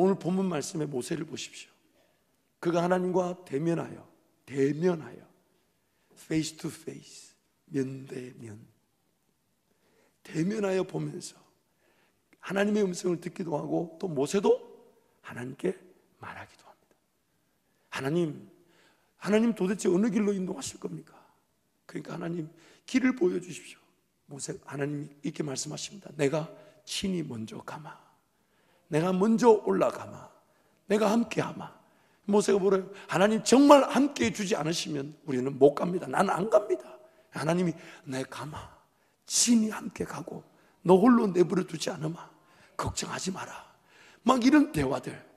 오늘 본문 말씀의 모세를 보십시오. 그가 하나님과 대면하여 face to face, 면대면 대면하여 보면서 하나님의 음성을 듣기도 하고, 또 모세도 하나님께 말하기도 합니다. 하나님 도대체 어느 길로 인도하실 겁니까? 그러니까 하나님 길을 보여주십시오. 하나님이 이렇게 말씀하십니다. 내가 친히 먼저 가마, 내가 먼저 올라가마, 내가 함께하마. 모세가 뭐래요? 하나님 정말 함께해 주지 않으시면 우리는 못 갑니다. 나는 안 갑니다. 하나님이 내 가마, 친히 함께 가고 너 홀로 내버려 두지 않으마, 걱정하지 마라. 막 이런 대화들.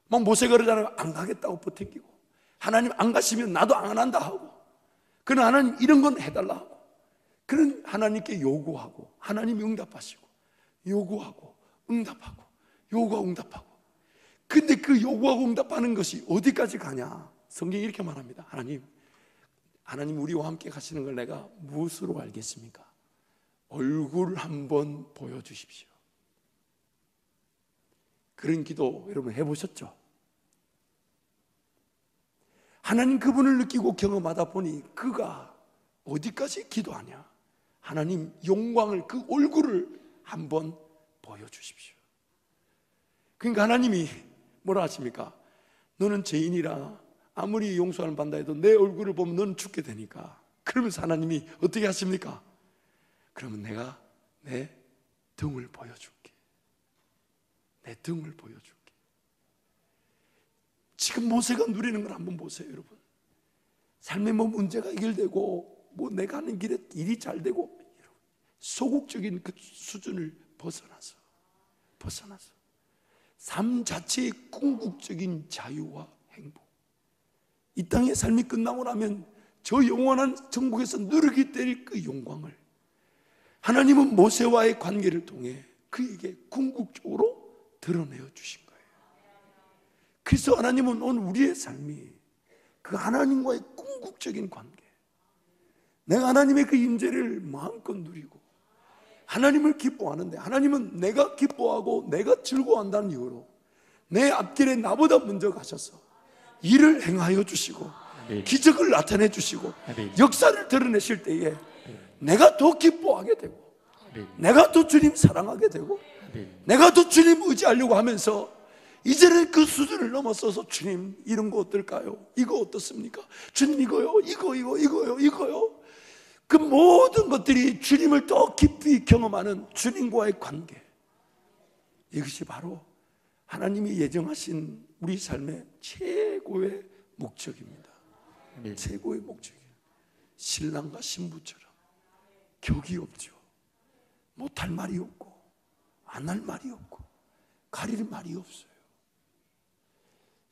막 모세가 그러잖아요. 안 가겠다고 버팅기고, 하나님 안 가시면 나도 안 한다 하고, 그러나 하나님 이런 건 해달라 하고, 그런 하나님께 요구하고 하나님이 응답하시고, 요구하고 응답하고, 요구하고 응답하고. 근데 그 요구하고 응답하는 것이 어디까지 가냐? 성경이 이렇게 말합니다. 하나님 우리와 함께 가시는 걸 내가 무엇으로 알겠습니까? 얼굴 한번 보여주십시오. 그런 기도 여러분 해보셨죠? 하나님 그분을 느끼고 경험하다 보니 그가 어디까지 기도하냐? 하나님 영광을, 그 얼굴을 한번 보여주십시오. 그러니까 하나님이 뭐라 하십니까? 너는 죄인이라 아무리 용서를 받는다 해도 내 얼굴을 보면 너는 죽게 되니까. 그러면서 하나님이 어떻게 하십니까? 그러면 내가 내 등을 보여줄게. 내 등을 보여줄게. 지금 모세가 누리는 걸 한번 보세요, 여러분. 삶에 뭐 문제가 해결되고, 뭐 내가 하는 길에 일이 잘 되고, 소극적인 그 수준을 벗어나서 삶 자체의 궁극적인 자유와 행복, 이 땅의 삶이 끝나고 나면 저 영원한 천국에서 누리게 될 그 영광을 하나님은 모세와의 관계를 통해 그에게 궁극적으로 드러내어 주신 거예요. 그래서 하나님은 오늘 우리의 삶이 그 하나님과의 궁극적인 관계, 내가 하나님의 그 임재를 마음껏 누리고 하나님을 기뻐하는데, 하나님은 내가 기뻐하고 내가 즐거워한다는 이유로 내 앞길에 나보다 먼저 가셔서 일을 행하여 주시고 기적을 나타내 주시고 역사를 드러내실 때에 내가 더 기뻐하게 되고, 내가 더 주님 사랑하게 되고, 내가 더 주님 의지하려고 하면서 이제는 그 수준을 넘어서서 주님 이런 거 어떨까요? 이거 어떻습니까? 주님 이거요, 이거요. 그 모든 것들이 주님을 더 깊이 경험하는 주님과의 관계, 이것이 바로 하나님이 예정하신 우리 삶의 최고의 목적입니다. 최고의 목적이에요. 신랑과 신부처럼 격이 없죠. 못할 말이 없고 안 할 말이 없고 가릴 말이 없어요.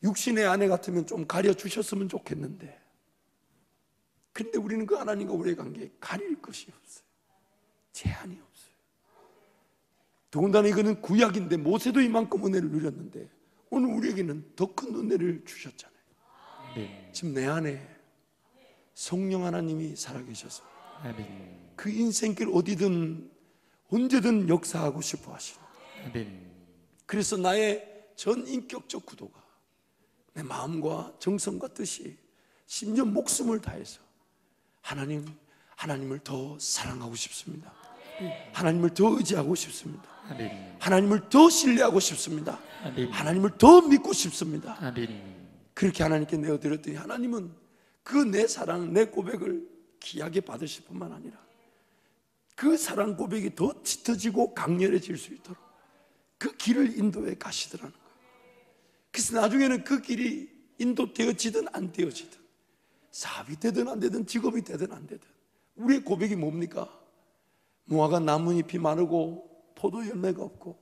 육신의 아내 같으면 좀 가려주셨으면 좋겠는데, 근데 우리는 그 하나님과 우리의 관계에 가릴 것이 없어요. 제한이 없어요. 더군다나 이거는 구약인데 모세도 이만큼 은혜를 누렸는데 오늘 우리에게는 더 큰 은혜를 주셨잖아요. 지금 내 안에 성령 하나님이 살아계셔서 그 인생길 어디든 언제든 역사하고 싶어 하시는, 그래서 나의 전 인격적 구도가 내 마음과 정성과 뜻이 심지어 목숨을 다해서 하나님을 더 사랑하고 싶습니다. 하나님을 더 의지하고 싶습니다. 하나님을 더 신뢰하고 싶습니다. 하나님을 더 믿고 싶습니다. 그렇게 하나님께 내어드렸더니 하나님은 그 내 사랑, 내 고백을 귀하게 받으실 뿐만 아니라 그 사랑 고백이 더 짙어지고 강렬해질 수 있도록 그 길을 인도해 가시더라는 거예요. 그래서 나중에는 그 길이 인도되어지든 안 되어지든, 사업이 되든 안 되든, 직업이 되든 안 되든, 우리의 고백이 뭡니까? 무화과 나뭇잎이 마르고 포도 열매가 없고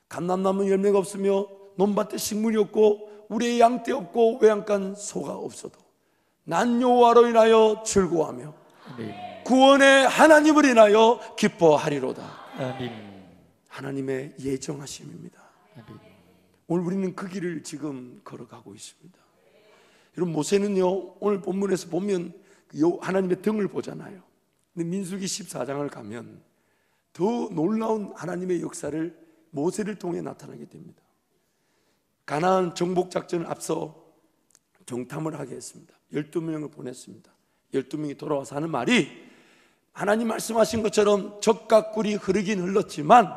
감람나무 열매가 없으며 논밭에 식물이 없고 우리의 양떼 없고 외양간 소가 없어도 난 여호와로 인하여 즐거워하며 구원의 하나님을 인하여 기뻐하리로다. 하나님의 예정하심입니다. 오늘 우리는 그 길을 지금 걸어가고 있습니다. 여러분, 모세는요, 오늘 본문에서 보면 하나님의 등을 보잖아요. 근데 민수기 14장을 가면 더 놀라운 하나님의 역사를 모세를 통해 나타나게 됩니다. 가나안 정복 작전을 앞서 정탐을 하게 했습니다. 12명을 보냈습니다. 12명이 돌아와서 하는 말이, 하나님 말씀하신 것처럼 적과 꿀이 흐르긴 흘렀지만,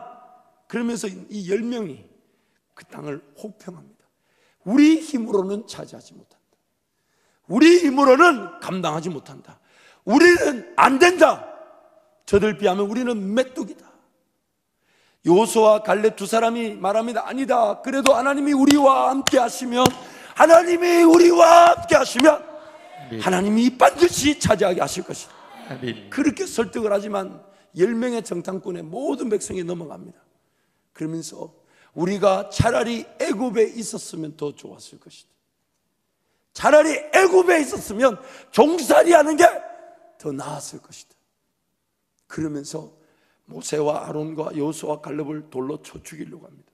그러면서 이 10명이 그 땅을 혹평합니다. 우리 힘으로는 차지하지 못한다. 우리 힘으로는 감당하지 못한다. 우리는 안 된다. 저들 비하면 우리는 메뚜기다. 여호수아와 갈렙 두 사람이 말합니다. 아니다. 그래도 하나님이 우리와 함께 하시면, 하나님이 우리와 함께 하시면 하나님이 반드시 차지하게 하실 것이다. 그렇게 설득을 하지만 10명의 정탐꾼의 모든 백성이 넘어갑니다. 그러면서 우리가 차라리 애굽에 있었으면 더 좋았을 것이다. 차라리 애굽에 있었으면 종살이 하는 게 더 나았을 것이다. 그러면서 모세와 아론과 여호수아와 갈렙을 돌로 쳐 죽이려고 합니다.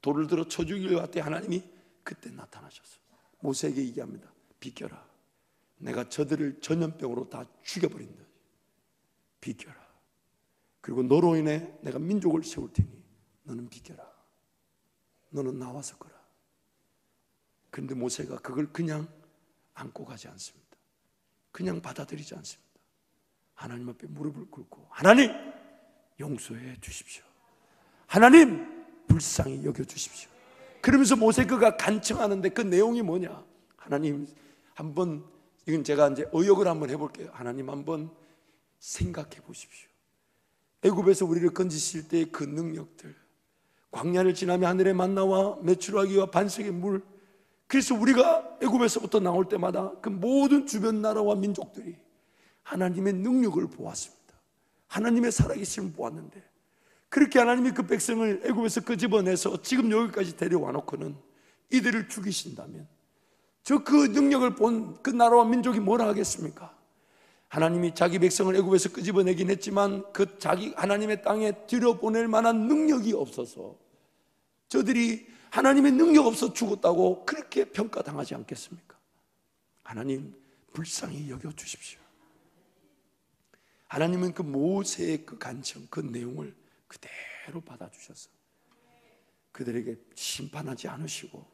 돌을 들어 쳐 죽이려고 할 때 하나님이 그때 나타나셨어요. 모세에게 얘기합니다. 비켜라. 내가 저들을 전염병으로 다 죽여버린다. 비켜라. 그리고 너로 인해 내가 민족을 세울 테니 너는 비켜라. 너는 나와 섞어라. 그런데 모세가 그걸 그냥 안고 가지 않습니다. 그냥 받아들이지 않습니다. 하나님 앞에 무릎을 꿇고, 하나님 용서해 주십시오. 하나님 불쌍히 여겨 주십시오. 그러면서 모세가 간청하는데 그 내용이 뭐냐? 하나님 한번, 이건 제가 이제 의역을 한번 해볼게요. 하나님 한번 생각해 보십시오. 애굽에서 우리를 건지실 때의 그 능력들, 광야를 지나며 하늘의 만나와 메추라기와 반석의 물, 그래서 우리가 애굽에서부터 나올 때마다 그 모든 주변 나라와 민족들이 하나님의 능력을 보았습니다. 하나님의 살아계심을 보았는데, 그렇게 하나님이 그 백성을 애굽에서 끄집어내서 지금 여기까지 데려와 놓고는 이들을 죽이신다면 저 그 능력을 본 그 나라와 민족이 뭐라 하겠습니까? 하나님이 자기 백성을 애굽에서 끄집어내긴 했지만 그 자기 하나님의 땅에 들여보낼 만한 능력이 없어서 저들이 하나님의 능력 없어 죽었다고 그렇게 평가당하지 않겠습니까? 하나님 불쌍히 여겨주십시오. 하나님은 그 모세의 그 간청, 그 내용을 그대로 받아주셔서 그들에게 심판하지 않으시고,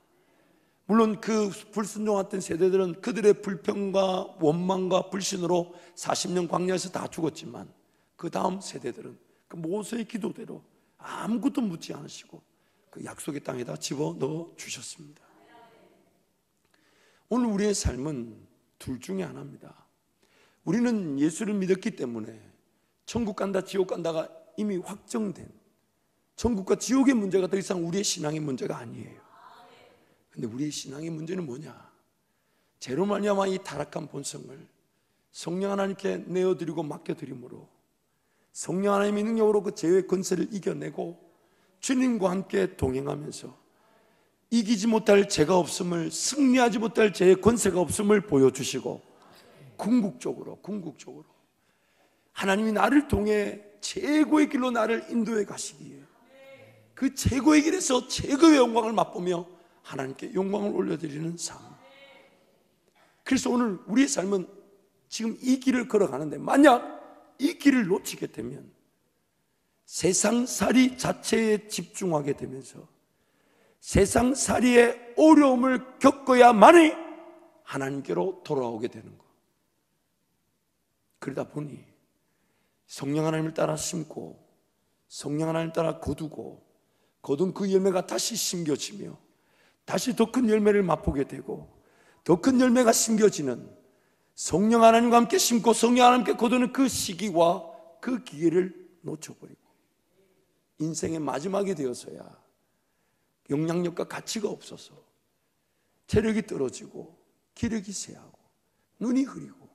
물론 그 불순종했던 세대들은 그들의 불평과 원망과 불신으로 40년 광야에서 다 죽었지만 그 다음 세대들은 그 모세의 기도대로 아무것도 묻지 않으시고 그 약속의 땅에다 집어넣어 주셨습니다. 오늘 우리의 삶은 둘 중에 하나입니다. 우리는 예수를 믿었기 때문에 천국 간다 지옥 간다가 이미 확정된, 천국과 지옥의 문제가 더 이상 우리의 신앙의 문제가 아니에요. 근데 우리의 신앙의 문제는 뭐냐? 죄로 말미암아 이 타락한 본성을 성령 하나님께 내어드리고 맡겨드림으로 성령 하나님의 능력으로 그 죄의 권세를 이겨내고 주님과 함께 동행하면서 이기지 못할 죄가 없음을, 승리하지 못할 죄의 권세가 없음을 보여주시고 궁극적으로 하나님이 나를 통해 최고의 길로 나를 인도해 가시기에 그 최고의 길에서 최고의 영광을 맛보며 하나님께 영광을 올려드리는 삶. 그래서 오늘 우리의 삶은 지금 이 길을 걸어가는데, 만약 이 길을 놓치게 되면 세상살이 자체에 집중하게 되면서 세상살이의 어려움을 겪어야만이 하나님께로 돌아오게 되는 것. 그러다 보니 성령 하나님을 따라 심고 성령 하나님 따라 거두고 거둔 그 열매가 다시 심겨지며 다시 더 큰 열매를 맛보게 되고 더 큰 열매가 심겨지는, 성령 하나님과 함께 심고 성령 하나님께 거두는 그 시기와 그 기회를 놓쳐버리고 인생의 마지막이 되어서야 영향력과 가치가 없어서 체력이 떨어지고 기력이 쇠하고 눈이 흐리고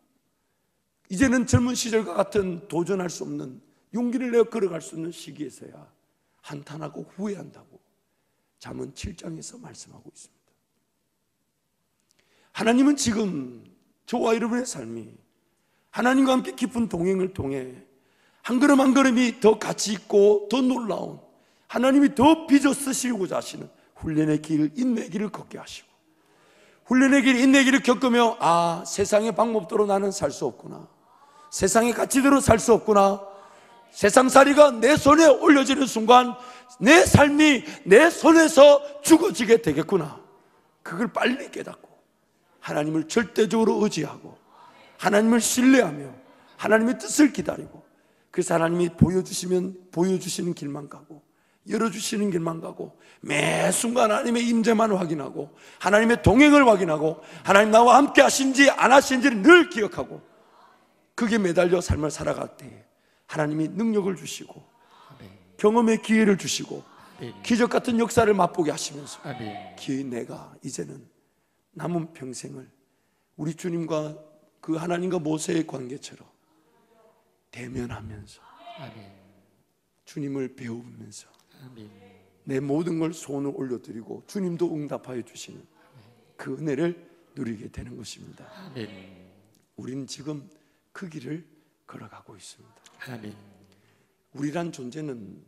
이제는 젊은 시절과 같은 도전할 수 없는, 용기를 내어 걸어갈 수 없는 시기에서야 한탄하고 후회한다고 잠언 7장에서 말씀하고 있습니다. 하나님은 지금 저와 여러분의 삶이 하나님과 함께 깊은 동행을 통해 한 걸음 한 걸음이 더 가치 있고 더 놀라운, 하나님이 더 빚어 쓰시고자 하시는 훈련의 길, 인내의 길을 걷게 하시고, 훈련의 길, 인내의 길을 겪으며 세상의 방법대로 나는 살 수 없구나, 세상의 가치대로 살 수 없구나, 세상살이가 내 손에 올려지는 순간 내 삶이 내 손에서 죽어지게 되겠구나. 그걸 빨리 깨닫고 하나님을 절대적으로 의지하고 하나님을 신뢰하며 하나님의 뜻을 기다리고, 그래서 하나님이 보여주시면 보여주시는 길만 가고 열어주시는 길만 가고 매 순간 하나님의 임재만 확인하고 하나님의 동행을 확인하고 하나님 나와 함께 하신지 안 하신지를 늘 기억하고 그게 매달려 삶을 살아갈 때 하나님이 능력을 주시고 경험의 기회를 주시고 기적 같은 역사를 맛보게 하시면서 내가 이제는 남은 평생을 우리 주님과 그 하나님과 모세의 관계처럼 대면하면서 주님을 배우면서 내 모든 걸 손을 올려드리고 주님도 응답하여 주시는 그 은혜를 누리게 되는 것입니다. 우리는 지금 그 길을 걸어가고 있습니다. 우리란 존재는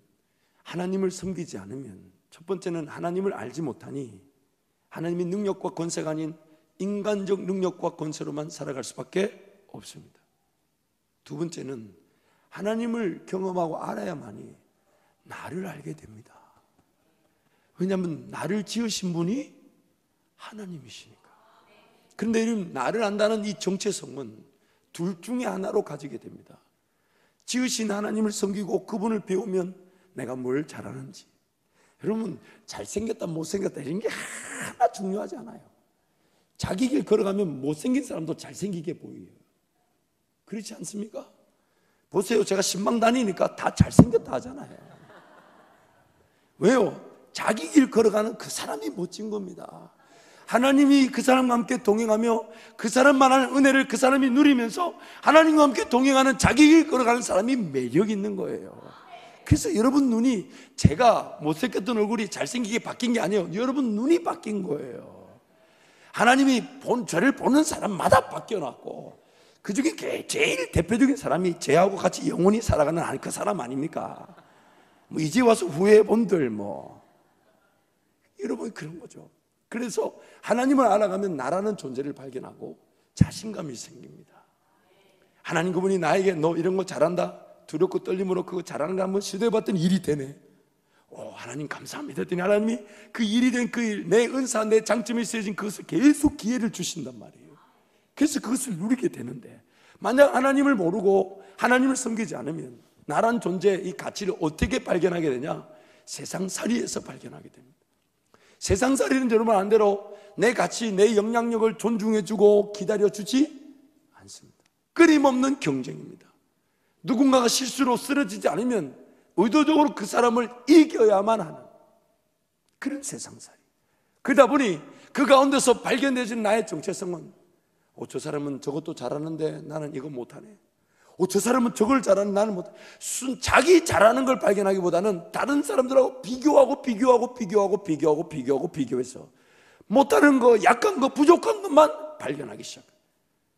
하나님을 섬기지 않으면, 첫 번째는 하나님을 알지 못하니 하나님의 능력과 권세가 아닌 인간적 능력과 권세로만 살아갈 수밖에 없습니다. 두 번째는 하나님을 경험하고 알아야만이 나를 알게 됩니다. 왜냐하면 나를 지으신 분이 하나님이시니까. 그런데 나를 안다는 이 정체성은 둘 중에 하나로 가지게 됩니다. 지으신 하나님을 섬기고 그분을 배우면 내가 뭘 잘하는지. 여러분, 잘생겼다 못생겼다 이런 게 하나 중요하지 않아요. 자기 길 걸어가면 못생긴 사람도 잘생기게 보여요. 그렇지 않습니까? 보세요, 제가 신방 다니니까 다 잘생겼다 하잖아요. 왜요? 자기 길 걸어가는 그 사람이 멋진 겁니다. 하나님이 그 사람과 함께 동행하며 그 사람만 하는 은혜를 그 사람이 누리면서 하나님과 함께 동행하는 자기 길 걸어가는 사람이 매력 있는 거예요. 그래서 여러분 눈이, 제가 못생겼던 얼굴이 잘생기게 바뀐 게 아니에요. 여러분 눈이 바뀐 거예요. 하나님이 저를 보는 사람마다 바뀌어놨고, 그 중에 제일 대표적인 사람이 저하고 같이 영원히 살아가는 그 사람 아닙니까? 뭐 이제 와서 후회본들 여러분 그런 거죠. 그래서 하나님을 알아가면 나라는 존재를 발견하고 자신감이 생깁니다. 하나님 그분이 나에게 너 이런 거 잘한다, 두렵고 떨림으로 그거 잘하는 거 한번 시도해봤더니 일이 되네. 하나님 감사합니다 했더니 하나님이 그 일이 된 그 일, 내 은사, 내 장점이 쓰여진 그것을 계속 기회를 주신단 말이에요. 그래서 그것을 누리게 되는데, 만약 하나님을 모르고 하나님을 섬기지 않으면 나란 존재의 이 가치를 어떻게 발견하게 되냐? 세상살이에서 발견하게 됩니다. 세상살이는 여러분 안대로 내 가치, 내 영향력을 존중해주고 기다려주지 않습니다. 끊임없는 경쟁입니다. 누군가가 실수로 쓰러지지 않으면 의도적으로 그 사람을 이겨야만 하는 그런 세상살이. 그러다 보니 그 가운데서 발견되는 나의 정체성은 저 사람은 저것도 잘하는데 나는 이거 못하네. 저 사람은 저걸 잘하는 나는 못하네. 자기 잘하는 걸 발견하기보다는 다른 사람들하고 비교해서 못하는 거, 약한 거, 부족한 것만 발견하기 시작해요.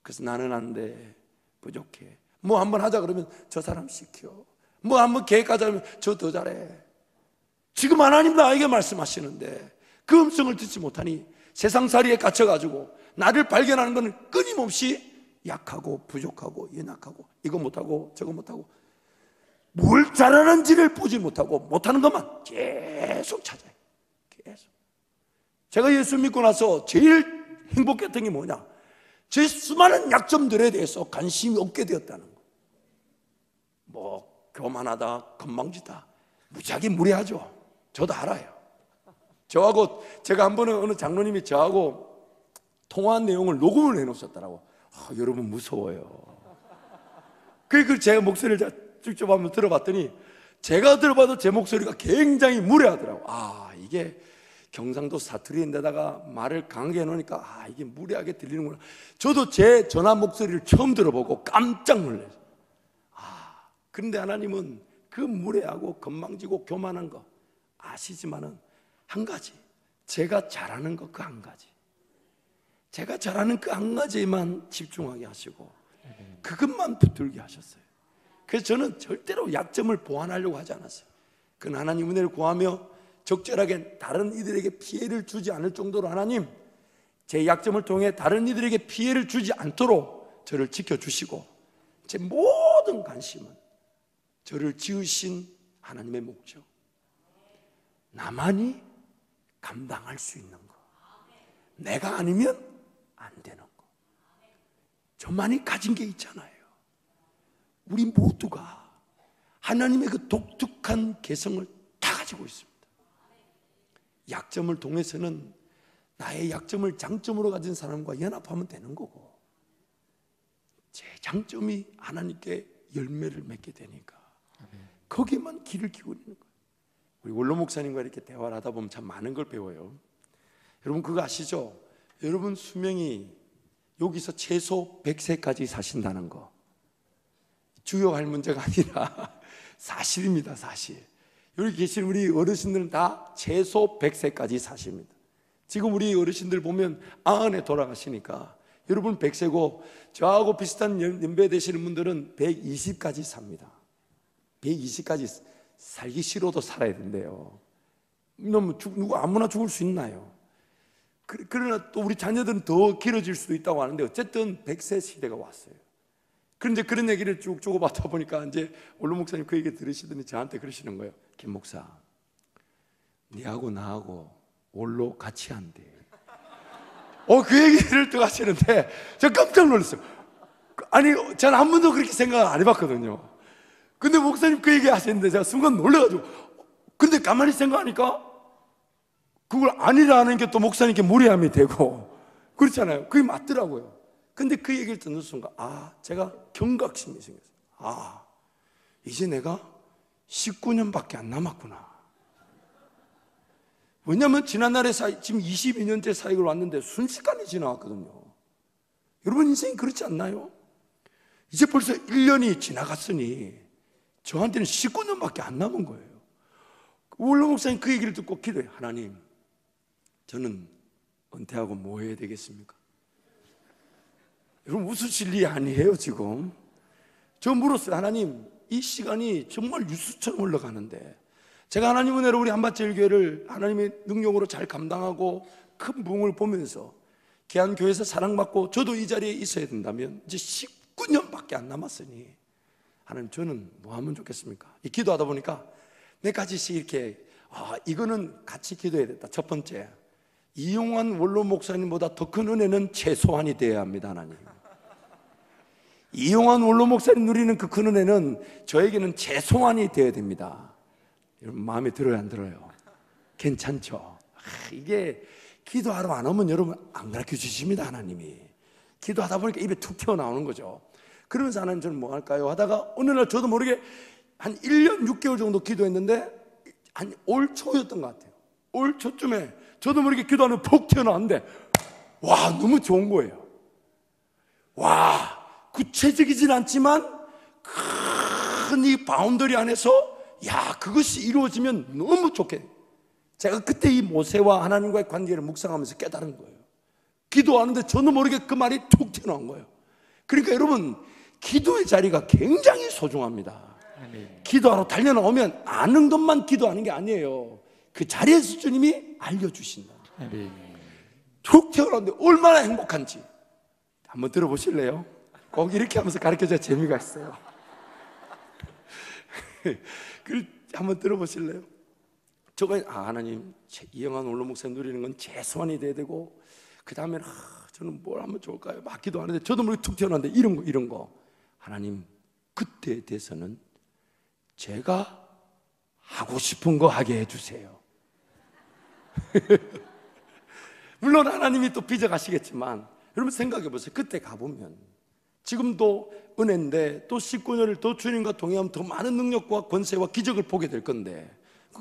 그래서 나는 안 돼, 부족해. 뭐 한번 하자 그러면 저 사람 시켜. 뭐 한번 계획하자 그러면 저 더 잘해. 지금 하나님 나에게 말씀하시는데 그 음성을 듣지 못하니 세상살이에 갇혀가지고 나를 발견하는 것은 끊임없이 약하고 부족하고 연약하고 이거 못하고 저거 못하고 뭘 잘하는지를 보지 못하고 못하는 것만 계속 찾아요. 계속. 제가 예수 믿고 나서 제일 행복했던 게 뭐냐? 제 수많은 약점들에 대해서 관심이 없게 되었다는 거. 교만하다, 건방지다, 무지하게 무례하죠. 저도 알아요. 저하고 제가 한 번은 어느 장로님이 저하고 통화한 내용을 녹음을 해놓으셨더라고. 여러분 무서워요. 그래서 제가 목소리를 직접 한번 들어봤더니 제가 들어봐도 제 목소리가 굉장히 무례하더라고. 이게 경상도 사투리인데다가 말을 강하게 해놓으니까 이게 무례하게 들리는구나. 저도 제 전화 목소리를 처음 들어보고 깜짝 놀랐어요. 그런데 하나님은 그 무례하고 건방지고 교만한 거 아시지만은 한 가지, 제가 잘하는 거 그 한 가지, 제가 잘하는 그 한 가지에만 집중하게 하시고 그것만 붙들게 하셨어요. 그래서 저는 절대로 약점을 보완하려고 하지 않았어요. 그건 하나님 은혜를 구하며 적절하게 다른 이들에게 피해를 주지 않을 정도로 하나님 제 약점을 통해 다른 이들에게 피해를 주지 않도록 저를 지켜주시고 제 모든 관심은 저를 지으신 하나님의 목적, 나만이 감당할 수 있는 거, 내가 아니면 안 되는 거, 저만이 가진 게 있잖아요. 우리 모두가 하나님의 그 독특한 개성을 다 가지고 있습니다. 약점을 통해서는 나의 약점을 장점으로 가진 사람과 연합하면 되는 거고, 제 장점이 하나님께 열매를 맺게 되니까 거기에만 귀를 기울이는 거예요. 우리 원로 목사님과 이렇게 대화를 하다 보면 참 많은 걸 배워요. 여러분 그거 아시죠? 여러분 수명이 여기서 최소 100세까지 사신다는 거 주요할 문제가 아니라 사실입니다. 사실. 여기 계신 우리 어르신들은 다 최소 100세까지 사십니다. 지금 우리 어르신들 보면 90에 돌아가시니까 여러분 100세고 저하고 비슷한 연배 되시는 분들은 120까지 삽니다. 120까지 살기 싫어도 살아야 된대요. 너무 누구 아무나 죽을 수 있나요? 그러나 또 우리 자녀들은 더 길어질 수도 있다고 하는데 어쨌든 100세 시대가 왔어요. 그런데 그런 얘기를 쭉 받다 보니까 이제 원로 목사님 그 얘기 들으시더니 저한테 그러시는 거예요. 김 목사, 네하고 나하고 원로 같이 한대. 그 얘기를 또 하시는데 제가 깜짝 놀랐어요. 아니 저는 한 번도 그렇게 생각 안 해봤거든요. 근데 목사님 그 얘기 하시는데 제가 순간 놀라가지고, 근데 가만히 생각하니까 그걸 아니라는 게 또 목사님께 무례함이 되고 그렇잖아요. 그게 맞더라고요. 근데 그 얘기를 듣는 순간 제가 경각심이 생겼어요. 이제 내가 19년밖에 안 남았구나. 왜냐하면 지난날에 지금 22년째 사역을 왔는데 순식간에 지나갔거든요. 여러분 인생이 그렇지 않나요? 이제 벌써 1년이 지나갔으니 저한테는 19년밖에 안 남은 거예요. 원로 목사님 그 얘기를 듣고 기도해요. 하나님, 저는 은퇴하고 뭐 해야 되겠습니까? 여러분 웃으실 일이 아니에요. 지금 저 물었어요. 하나님, 이 시간이 정말 유수처럼 흘러가는데 제가 하나님 은혜로 우리 한밭제일교회를 하나님의 능력으로 잘 감당하고 큰 부흥을 보면서 귀한 교회에서 사랑받고 저도 이 자리에 있어야 된다면 이제 19년밖에 안 남았으니 하나님, 저는 뭐 하면 좋겠습니까? 이 기도하다 보니까 몇 가지씩 이렇게 이거는 같이 기도해야 됐다. 첫 번째, 이용환 원로 목사님보다 더 큰 은혜는 최소한이 되어야 합니다. 하나님, 이용환 원로 목사님 누리는 그 큰 은혜는 저에게는 최소한이 되어야 됩니다. 여러분 마음에 들어요, 안 들어요? 괜찮죠? 이게 기도하러 안 오면 여러분 안 가르쳐 주십니다. 하나님이 기도하다 보니까 입에 툭 튀어나오는 거죠. 그러면서 하나님, 저는 뭐 할까요? 하다가 어느 날 저도 모르게 한 1년 6개월 정도 기도했는데 한 올 초였던 것 같아요. 올 초쯤에 저도 모르게 기도하면 푹 튀어나왔는데 너무 좋은 거예요. 구체적이진 않지만 큰 이 바운더리 안에서 그것이 이루어지면 너무 좋게, 제가 그때 이 모세와 하나님과의 관계를 묵상하면서 깨달은 거예요. 기도하는데 저도 모르게 그 말이 툭 튀어나온 거예요. 그러니까 여러분, 기도의 자리가 굉장히 소중합니다. 기도하러 달려나오면 아는 것만 기도하는 게 아니에요. 그 자리에서 주님이 알려주신다. 툭 튀어나오는데 얼마나 행복한지 한번 들어보실래요? 꼭 이렇게 하면서 가르쳐줘야 재미가 있어요. 한번 들어보실래요? 저거 하나님, 이영환 원로 목사님 누리는 건 최소한이 돼야 되고, 그 다음에는 저는 뭘 하면 좋을까요? 막 기도하는데 저도 모르게 툭 튀어나왔는데 이런 거 하나님, 그때에 대해서는 제가 하고 싶은 거 하게 해주세요. 물론 하나님이 또 빚어가시겠지만 여러분 생각해 보세요. 그때 가보면 지금도 은혜인데 또 19년을 더 주님과 동행하면 더 많은 능력과 권세와 기적을 보게 될 건데,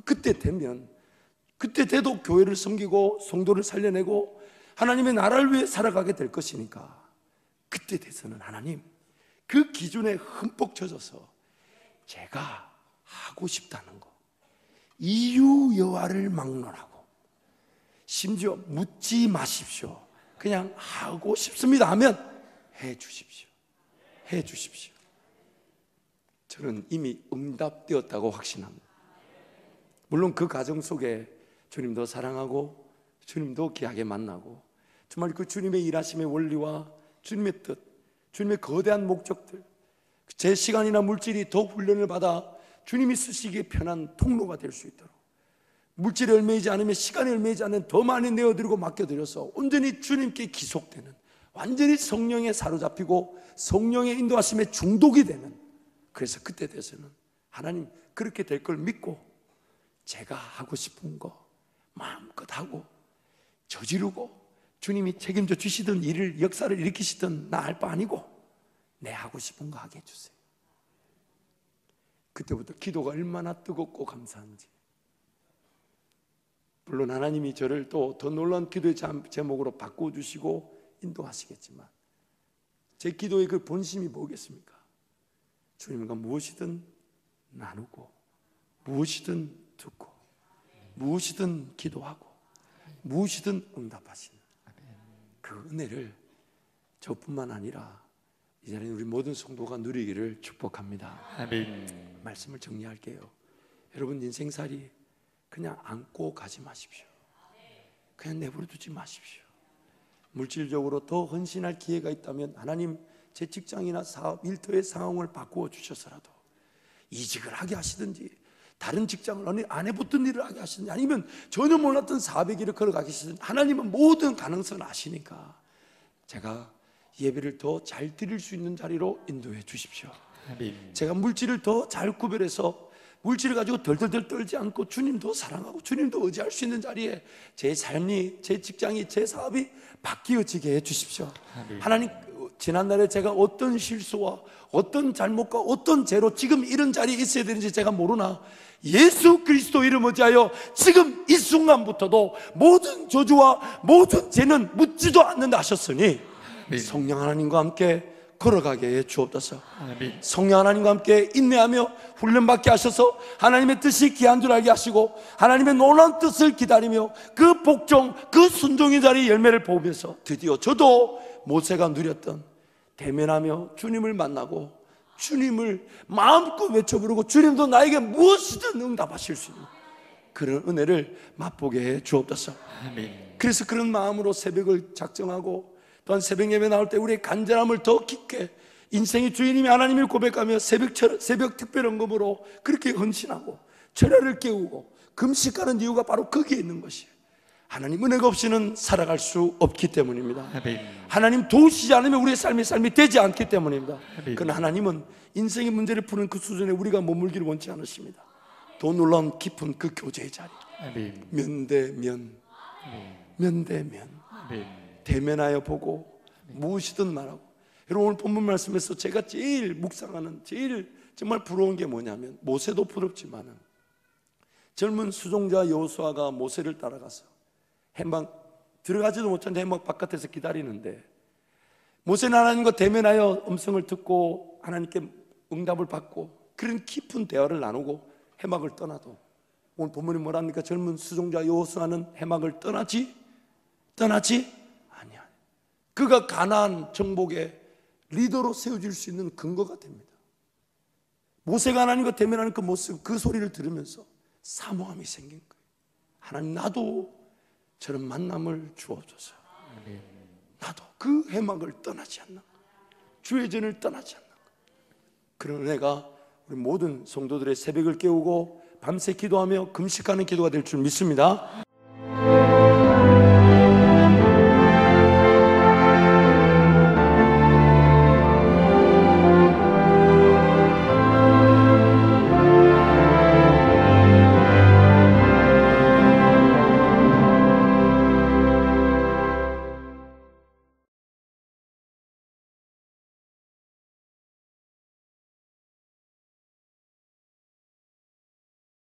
그때 되면, 그때 돼도 교회를 섬기고 성도를 살려내고 하나님의 나라를 위해 살아가게 될 것이니까, 그때 돼서는 하나님, 그 기준에 흠뻑 젖어서 제가 하고 싶다는 거, 이유 여하를 막론하고 심지어 묻지 마십시오. 그냥 하고 싶습니다 하면 해 주십시오. 해 주십시오. 저는 이미 응답되었다고 확신합니다. 물론 그 과정 속에 주님도 사랑하고 주님도 귀하게 만나고, 정말 그 주님의 일하심의 원리와 주님의 뜻, 주님의 거대한 목적들, 제 시간이나 물질이 더 훈련을 받아 주님이 쓰시기에 편한 통로가 될 수 있도록, 물질에 얽매이지 않으면, 시간에 얽매이지 않으면 더 많이 내어드리고 맡겨드려서 온전히 주님께 기속되는, 완전히 성령에 사로잡히고 성령의 인도하심에 중독이 되는, 그래서 그때 돼서는 하나님 그렇게 될 걸 믿고 제가 하고 싶은 거 마음껏 하고 저지르고, 주님이 책임져 주시던 일을, 역사를 일으키시던 나 할 바 아니고 내 하고 싶은 거 하게 해주세요. 그때부터 기도가 얼마나 뜨겁고 감사한지. 물론 하나님이 저를 또 더 놀라운 기도의 제목으로 바꿔주시고 인도하시겠지만, 제 기도의 그 본심이 뭐겠습니까? 주님과 무엇이든 나누고, 무엇이든 듣고, 무엇이든 기도하고, 무엇이든 응답하시는 그 은혜를 저뿐만 아니라 이 자리에 우리 모든 성도가 누리기를 축복합니다. 아멘. 말씀을 정리할게요. 여러분 인생살이 그냥 안고 가지 마십시오. 그냥 내버려 두지 마십시오. 물질적으로 더 헌신할 기회가 있다면 하나님 제 직장이나 사업, 일터의 상황을 바꾸어 주셔서라도 이직을 하게 하시든지, 다른 직장을 안 해봤던 일을 하게 하시든지, 아니면 전혀 몰랐던 사업의 길을 걸어가게 하시든지, 하나님은 모든 가능성을 아시니까 제가 예배를 더 잘 드릴 수 있는 자리로 인도해 주십시오. 아멘. 제가 물질을 더 잘 구별해서 물질을 가지고 덜덜덜 떨지 않고 주님 더 사랑하고 주님 더 의지할 수 있는 자리에 제 삶이, 제 직장이, 제 사업이 바뀌어지게 해 주십시오. 아멘. 하나님, 지난날에 제가 어떤 실수와 어떤 잘못과 어떤 죄로 지금 이런 자리에 있어야 되는지 제가 모르나 예수 그리스도 이름 의지하여 지금 이 순간부터도 모든 저주와 모든 죄는 묻지도 않는다 하셨으니 성령 하나님과 함께 걸어가게 해 주옵소서. 성령 하나님과 함께 인내하며 훈련받게 하셔서 하나님의 뜻이 귀한 줄 알게 하시고, 하나님의 놀라운 뜻을 기다리며 그 복종, 그 순종의 자리의 열매를 보면서 드디어 저도 모세가 누렸던 대면하며 주님을 만나고 주님을 마음껏 외쳐 부르고 주님도 나에게 무엇이든 응답하실 수 있는 그런 은혜를 맛보게 해 주옵소서. 그래서 그런 마음으로 새벽을 작정하고, 또한 새벽 예배 나올 때 우리의 간절함을 더 깊게, 인생의 주인님이 하나님을 고백하며 새벽 특별 헌금으로 그렇게 헌신하고 철야를 깨우고 금식하는 이유가 바로 거기에 있는 것이에요. 하나님 은혜가 없이는 살아갈 수 없기 때문입니다. 하나님 도우시지 않으면 우리의 삶이 되지 않기 때문입니다. 그러나 하나님은 인생의 문제를 푸는 그 수준에 우리가 머물기를 원치 않으십니다. 더 놀라운 깊은 그 교제의 자리, 면대면, 대면하여 보고 무엇이든 말하고. 여러분 오늘 본문 말씀에서 제가 제일 묵상하는, 제일 정말 부러운 게 뭐냐면, 모세도 부럽지만은 젊은 수종자 여호수아가 모세를 따라가서 해막 들어가지도 못한 해막 바깥에서 기다리는데, 모세는 하나님과 대면하여 음성을 듣고 하나님께 응답을 받고 그런 깊은 대화를 나누고 해막을 떠나도, 오늘 본문이 뭐랍니까? 젊은 수종자 여호수아는 해막을 떠나지 아니야. 그가 가나안 정복의 리더로 세워질 수 있는 근거가 됩니다. 모세가 하나님과 대면하는 그 모습, 그 소리를 들으면서 사모함이 생긴 거예요. 하나님, 나도 저런 만남을 주옵소서. 나도 그 해막을 떠나지 않는 것, 주의 전을 떠나지 않는 것, 그런 은혜가 우리 모든 성도들의 새벽을 깨우고 밤새 기도하며 금식하는 기도가 될 줄 믿습니다.